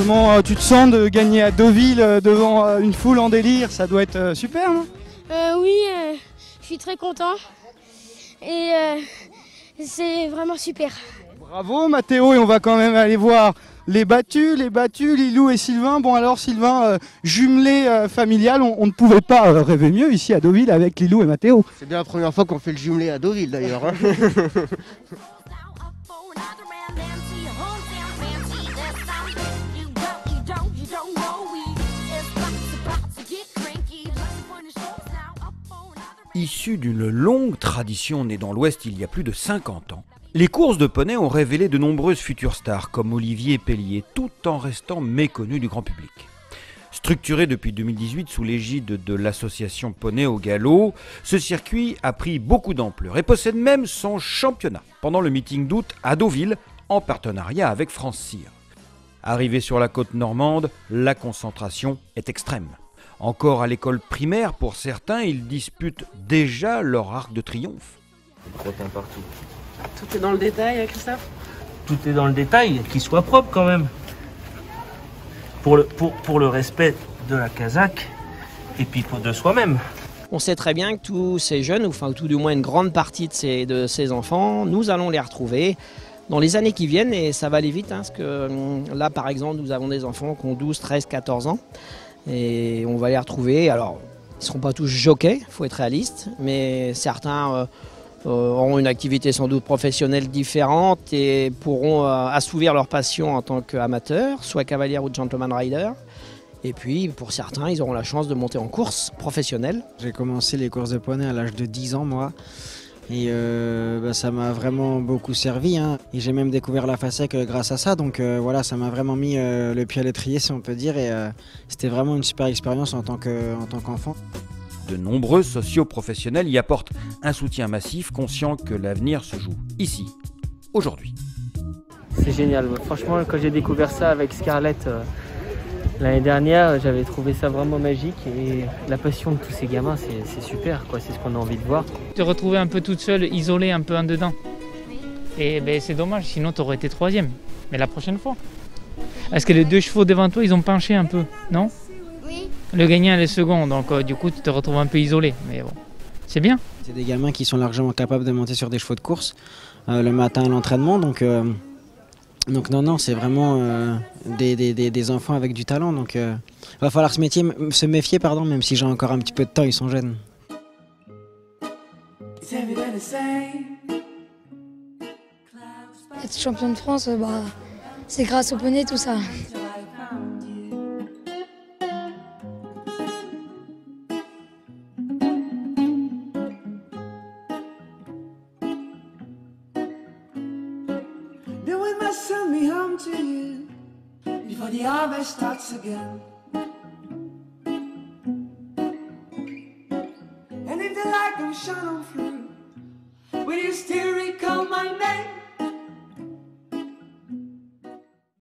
Comment tu te sens de gagner à Deauville devant une foule en délire? Ça doit être super, non? Oui, je suis très content et c'est vraiment super. Bravo Mathéo, et on va quand même aller voir les battus, Lilou et Sylvain. Bon alors Sylvain, jumelé familial, on ne pouvait pas rêver mieux ici à Deauville avec Lilou et Mathéo. C'est bien la première fois qu'on fait le jumelé à Deauville d'ailleurs. Hein. Issu d'une longue tradition née dans l'Ouest il y a plus de 50 ans, les courses de poney ont révélé de nombreuses futures stars comme Olivier Pellier, tout en restant méconnus du grand public. Structuré depuis 2018 sous l'égide de l'association Poney au Galop, ce circuit a pris beaucoup d'ampleur et possède même son championnat pendant le meeting d'août à Deauville en partenariat avec France Cyr. Arrivé sur la côte normande, la concentration est extrême. Encore à l'école primaire, pour certains, ils disputent déjà leur arc de triomphe. Crottin partout. Tout est dans le détail, Christophe? Tout est dans le détail, qu'il soit propre quand même. Pour le respect de la casaque et puis de soi-même. On sait très bien que tous ces jeunes, enfin tout du moins une grande partie de ces enfants, nous allons les retrouver dans les années qui viennent et ça va aller vite. Parce que là, par exemple, nous avons des enfants qui ont 12, 13, 14 ans. Et on va les retrouver. Alors, ils ne seront pas tous jockeys, il faut être réaliste, mais certains auront une activité sans doute professionnelle différente et pourront assouvir leur passion en tant qu'amateurs, soit cavalier ou gentleman rider. Et puis, pour certains, ils auront la chance de monter en course professionnelle. J'ai commencé les courses de poney à l'âge de 10 ans, moi. Et ça m'a vraiment beaucoup servi. Hein. Et j'ai même découvert la FASEC grâce à ça. Donc voilà, ça m'a vraiment mis le pied à l'étrier, si on peut dire. Et c'était vraiment une super expérience en tant qu'enfant. De nombreux socio-professionnels y apportent un soutien massif, conscients que l'avenir se joue ici, aujourd'hui. C'est génial. Franchement, quand j'ai découvert ça avec Scarlett l'année dernière, j'avais trouvé ça vraiment magique. Et la passion de tous ces gamins, c'est super, quoi. C'est ce qu'on a envie de voir. Te retrouver un peu toute seule, isolée un peu en dedans. Et ben, c'est dommage, sinon tu aurais été troisième. Mais la prochaine fois. Est-ce que les deux chevaux devant toi, ils ont penché un peu, non? Oui. Le gagnant est le second, donc du coup tu te retrouves un peu isolé. Mais bon, c'est bien. C'est des gamins qui sont largement capables de monter sur des chevaux de course le matin à l'entraînement. Donc non, c'est vraiment des enfants avec du talent. Donc va falloir se méfier, même si j'ai encore un petit peu de temps, ils sont jeunes. Être champion de France, c'est grâce au poney, tout ça. Send me home to you before the harvest starts again. And if the light don't shine on through, will you still recall my name?